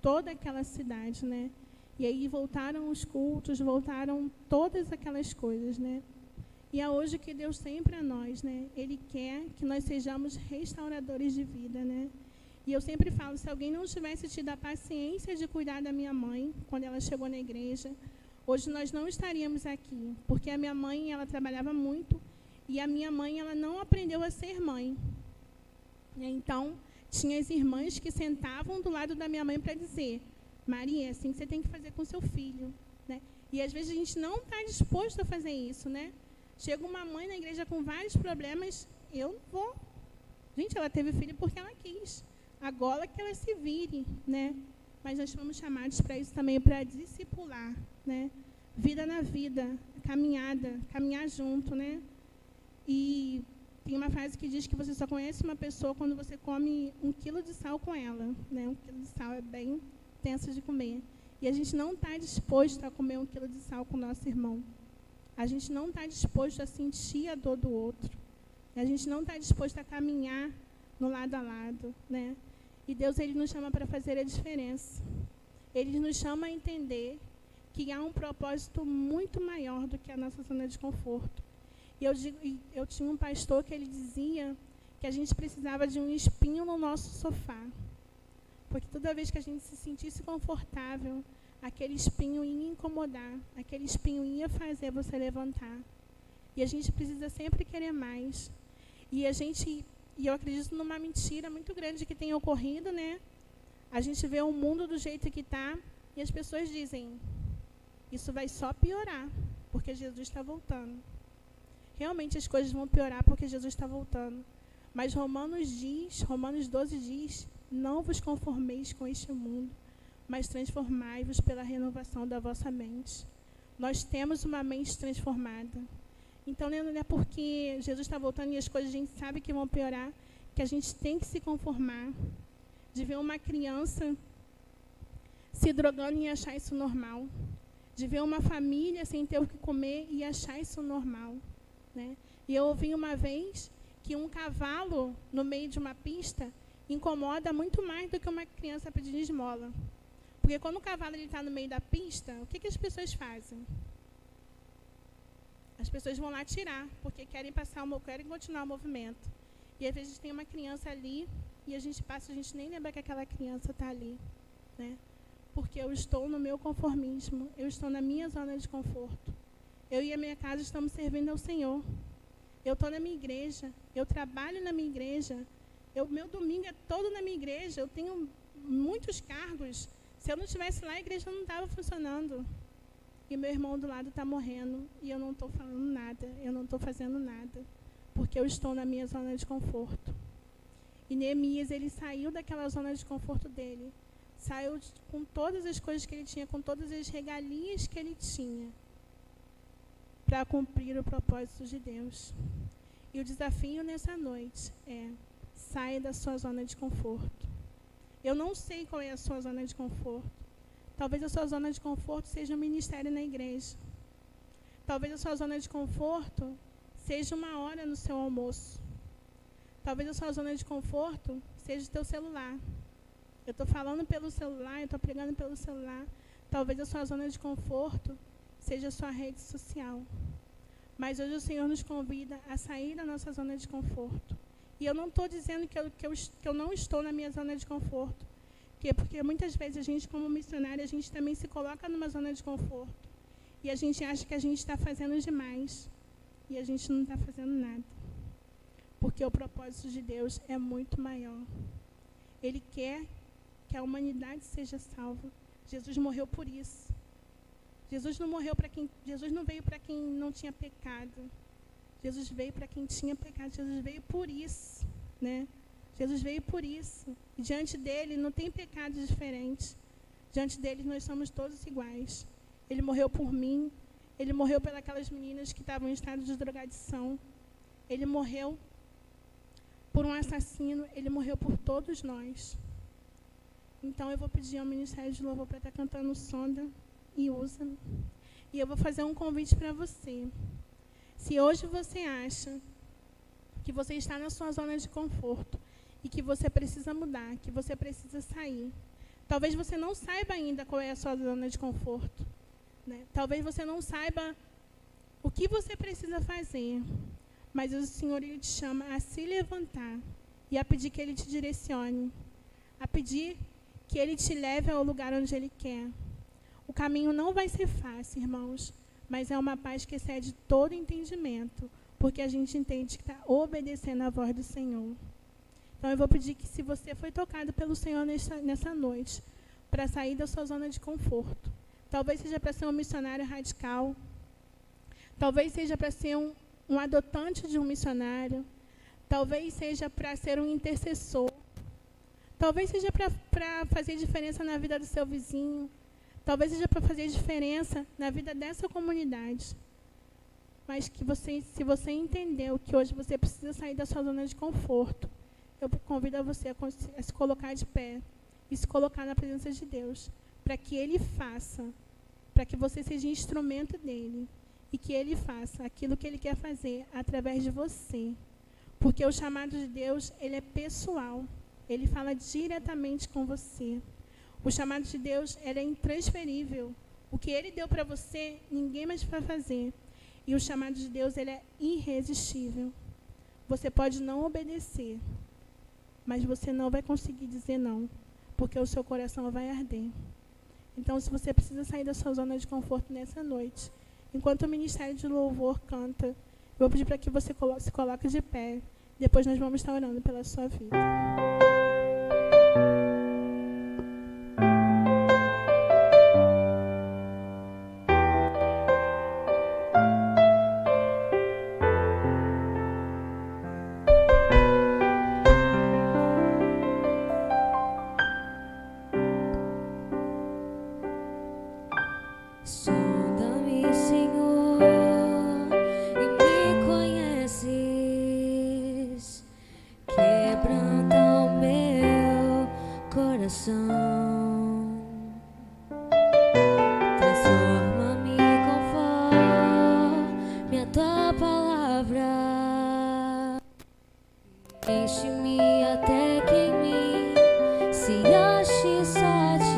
toda aquela cidade, né? E aí voltaram os cultos, voltaram todas aquelas coisas, né? E é hoje que Deus tem para nós, né? Ele quer que nós sejamos restauradores de vida, né? E eu sempre falo, se alguém não tivesse tido a paciência de cuidar da minha mãe, quando ela chegou na igreja, hoje nós não estaríamos aqui. Porque a minha mãe, ela trabalhava muito, e a minha mãe, ela não aprendeu a ser mãe. Então, Tinha as irmãs que sentavam do lado da minha mãe para dizer: Maria, é assim que você tem que fazer com seu filho, né? E às vezes a gente não está disposto a fazer isso, né? Chega uma mãe na igreja com vários problemas, eu não vou. Gente, ela teve filho porque ela quis. Agora que ela se vire, né? Mas nós fomos chamados para isso também, para discipular, né? Vida na vida, caminhada, caminhar junto, né? E tem uma frase que diz que você só conhece uma pessoa quando você come 1 quilo de sal com ela, né? 1 quilo de sal é bem tenso de comer. E a gente não está disposto a comer 1 quilo de sal com o nosso irmão. A gente não está disposto a sentir a dor do outro. A gente não está disposto a caminhar no lado a lado, né? E Deus, Ele nos chama para fazer a diferença. Ele nos chama a entender que há um propósito muito maior do que a nossa zona de conforto. E eu tinha um pastor que ele dizia que a gente precisava de um espinho no nosso sofá. Porque toda vez que a gente se sentisse confortável, aquele espinho ia incomodar, aquele espinho ia fazer você levantar. E a gente precisa sempre querer mais. E eu acredito numa mentira muito grande que tem ocorrido, né? A gente vê o mundo do jeito que está e as pessoas dizem: isso vai só piorar, porque Jesus está voltando. Realmente as coisas vão piorar porque Jesus está voltando. Mas Romanos 12 diz: não vos conformeis com este mundo, mas transformai-vos pela renovação da vossa mente. Nós temos uma mente transformada. Então, não é porque Jesus está voltando e as coisas a gente sabe que vão piorar, que a gente tem que se conformar. De ver uma criança se drogando e achar isso normal. De ver uma família sem ter o que comer e achar isso normal, né? E eu ouvi uma vez que um cavalo no meio de uma pista incomoda muito mais do que uma criança pedindo esmola. Porque quando o cavalo está no meio da pista, o que as pessoas fazem? As pessoas vão lá tirar, porque querem continuar o movimento. E às vezes tem uma criança ali, e a gente passa, a gente nem lembra que aquela criança está ali, né? Porque eu estou no meu conformismo, eu estou na minha zona de conforto. Eu e a minha casa estamos servindo ao Senhor. Eu estou na minha igreja, eu trabalho na minha igreja, meu domingo é todo na minha igreja, eu tenho muitos cargos. Se eu não estivesse lá, a igreja não estava funcionando. E meu irmão do lado está morrendo e eu não estou falando nada, eu não estou fazendo nada, porque eu estou na minha zona de conforto. E Neemias, ele saiu daquela zona de conforto dele, saiu com todas as coisas que ele tinha, com todas as regalias que ele tinha, para cumprir o propósito de Deus. E o desafio nessa noite é: saia da sua zona de conforto. Eu não sei qual é a sua zona de conforto. Talvez a sua zona de conforto seja um ministério na igreja. Talvez a sua zona de conforto seja 1 hora no seu almoço. Talvez a sua zona de conforto seja o teu celular. Eu estou falando pelo celular, eu estou pregando pelo celular. Talvez a sua zona de conforto seja a sua rede social. Mas hoje o Senhor nos convida a sair da nossa zona de conforto. E eu não estou dizendo que eu não estou na minha zona de conforto. Porque muitas vezes a gente, como missionária, a gente também se coloca numa zona de conforto. E a gente acha que a gente está fazendo demais. E a gente não está fazendo nada. Porque o propósito de Deus é muito maior. Ele quer que a humanidade seja salva. Jesus morreu por isso. Jesus não veio para quem não tinha pecado. Jesus veio para quem tinha pecado. Jesus veio por isso, né? Jesus veio por isso. E diante dele não tem pecados diferentes. Diante dele nós somos todos iguais. Ele morreu por mim. Ele morreu pelas meninas que estavam em estado de drogadição. Ele morreu por um assassino. Ele morreu por todos nós. Então eu vou pedir ao Ministério de Louvor para estar cantando Sonda e Usa-me. E eu vou fazer um convite para você. Se hoje você acha que você está na sua zona de conforto e que você precisa mudar, que você precisa sair, talvez você não saiba ainda qual é a sua zona de conforto, né? Talvez você não saiba o que você precisa fazer, mas o Senhor, Ele te chama a se levantar e a pedir que Ele te direcione, a pedir que Ele te leve ao lugar onde Ele quer. O caminho não vai ser fácil, irmãos, mas é uma paz que excede todo entendimento, porque a gente entende que está obedecendo à voz do Senhor. Então, eu vou pedir que, se você foi tocado pelo Senhor nessa noite, para sair da sua zona de conforto, talvez seja para ser um missionário radical, talvez seja para ser um adotante de um missionário, talvez seja para ser um intercessor, talvez seja para fazer diferença na vida do seu vizinho, talvez seja para fazer diferença na vida dessa comunidade. Mas que se você entendeu que hoje você precisa sair da sua zona de conforto, eu convido a você a se colocar de pé e se colocar na presença de Deus, para que Ele faça, para que você seja instrumento dEle, e que Ele faça aquilo que Ele quer fazer através de você. Porque o chamado de Deus, ele é pessoal. Ele fala diretamente com você. O chamado de Deus, ele é intransferível. O que Ele deu para você, ninguém mais vai fazer. E o chamado de Deus, ele é irresistível. Você pode não obedecer, mas você não vai conseguir dizer não, porque o seu coração vai arder. Então, se você precisa sair da sua zona de conforto nessa noite, enquanto o Ministério de Louvor canta, eu vou pedir para que você se coloque de pé. Depois nós vamos estar orando pela sua vida. Sonda-me, Senhor, e me conheces. Quebranta o meu coração. Transforma-me conforme a tua palavra. Enche-me até que em mim se ache só ti.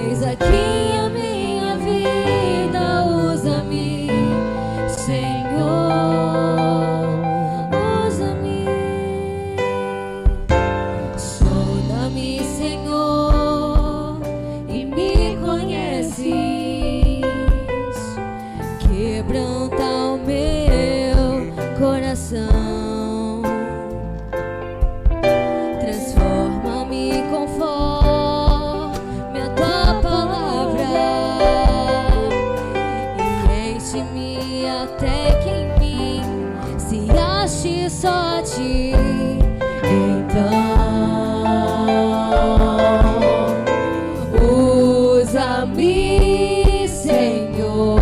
Eis aqui a minha vida, usa-me, Senhor, usa-me. Sonda-me, Senhor, e me conheces. Quebranta o meu coração. Transforma-me conforme a tua palavra, e enche-me até que em mim se ache só ti. Então, usa-me, Senhor,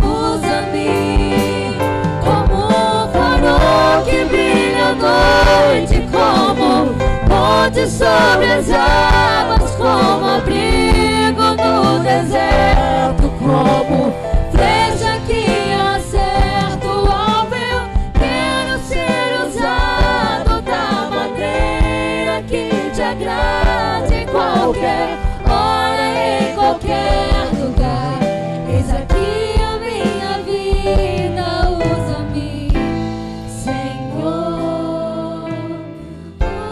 usa-me como um farol que brilha à noite, como ponte sobre as águas, como abrigo no deserto, como flecha que acerta o alvo. Eu quero ser usado da maneira que te agrade, em qualquer hora, em qualquer lugar. Eis aqui a minha vida, usa-me, Senhor,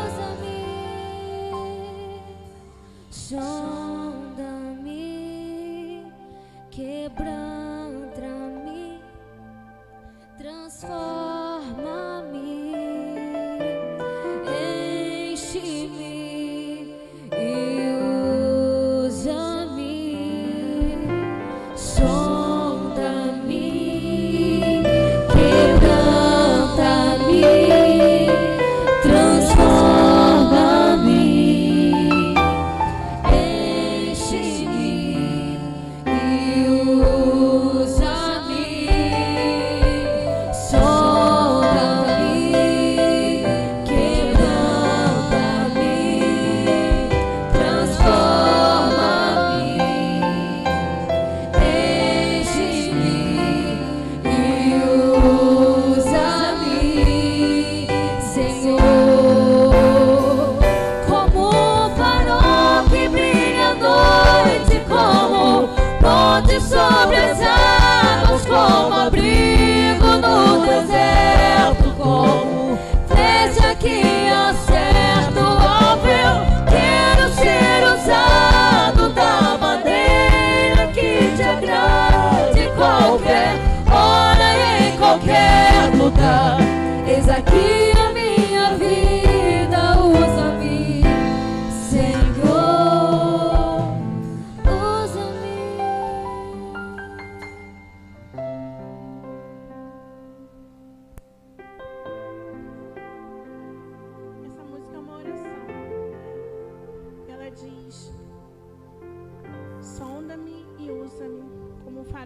usa-me. Sonda-me, quebranta-me, transforma-me, enche-me e usa-me. Sonda-me, quebranta-me, transforma-me, enche-me e usa-me.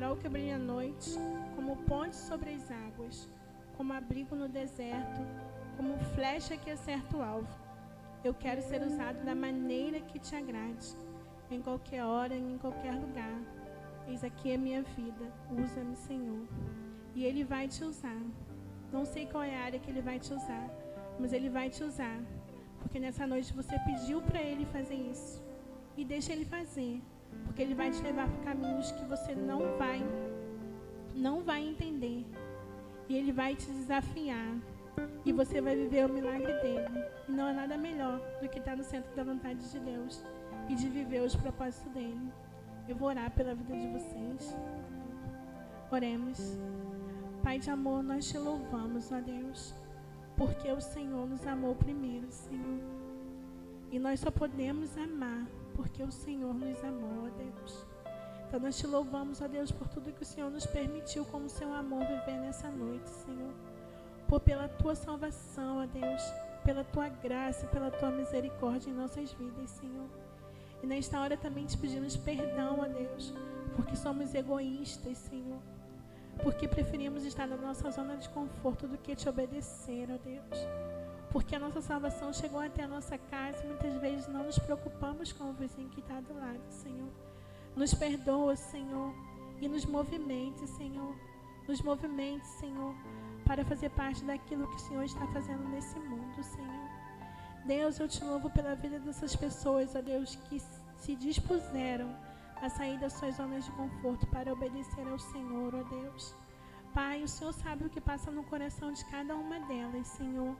farol que brilha à noite, como ponte sobre as águas, como abrigo no deserto, como flecha que acerta o alvo. Eu quero ser usado da maneira que te agrade, em qualquer hora, em qualquer lugar. Eis aqui a minha vida, usa-me, Senhor. E Ele vai te usar. Não sei qual é a área que Ele vai te usar, mas Ele vai te usar, porque nessa noite você pediu para Ele fazer isso. E deixa Ele fazer, porque Ele vai te levar por caminhos que você não vai entender. E Ele vai te desafiar. E você vai viver o milagre dele. E não há nada melhor do que estar no centro da vontade de Deus e de viver os propósitos dele. Eu vou orar pela vida de vocês. Oremos. Pai de amor, nós te louvamos, ó Deus, porque o Senhor nos amou primeiro, Senhor. E nós só podemos amar porque o Senhor nos amou, ó Deus. Então nós te louvamos, ó Deus, por tudo que o Senhor nos permitiu como seu amor viver nessa noite, Senhor. Pela tua salvação, ó Deus, pela tua graça, pela tua misericórdia em nossas vidas, Senhor. E nesta hora também te pedimos perdão, ó Deus, porque somos egoístas, Senhor. Porque preferimos estar na nossa zona de conforto do que te obedecer, ó Deus. Porque a nossa salvação chegou até a nossa casa e muitas vezes não nos preocupamos com o vizinho que está do lado, Senhor. Nos perdoa, Senhor, e nos movimente, Senhor. Nos movimente, Senhor, para fazer parte daquilo que o Senhor está fazendo nesse mundo, Senhor. Deus, eu te louvo pela vida dessas pessoas, ó Deus, que se dispuseram a sair das suas zonas de conforto para obedecer ao Senhor, ó Deus. Pai, o Senhor sabe o que passa no coração de cada uma delas, Senhor.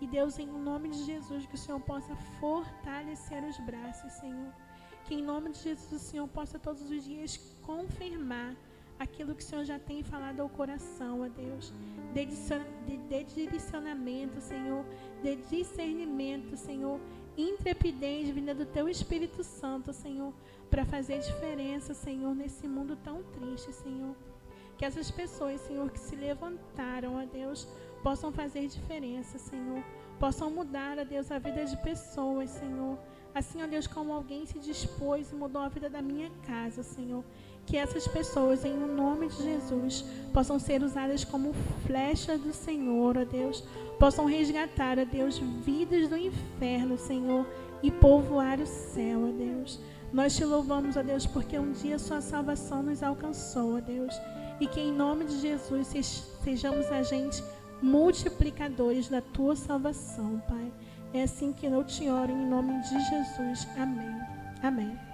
E Deus, em nome de Jesus, que o Senhor possa fortalecer os braços, Senhor. Que em nome de Jesus o Senhor possa todos os dias confirmar aquilo que o Senhor já tem falado ao coração, ó Deus. De direcionamento, Senhor. De discernimento, Senhor. Intrepidez vinda do Teu Espírito Santo, Senhor. Para fazer diferença, Senhor, nesse mundo tão triste, Senhor. Que essas pessoas, Senhor, que se levantaram, ó Deus, possam fazer diferença, Senhor. Possam mudar, ó Deus, a vida de pessoas, Senhor. Assim, ó Deus, como alguém se dispôs e mudou a vida da minha casa, Senhor. Que essas pessoas, em nome de Jesus, possam ser usadas como flechas do Senhor, ó Deus. Possam resgatar, ó Deus, vidas do inferno, Senhor, e povoar o céu, ó Deus. Nós te louvamos, ó Deus, porque um dia sua salvação nos alcançou, ó Deus. E que em nome de Jesus sejamos agentes multiplicadores da tua salvação, Pai. É assim que eu te oro em nome de Jesus. Amém. Amém.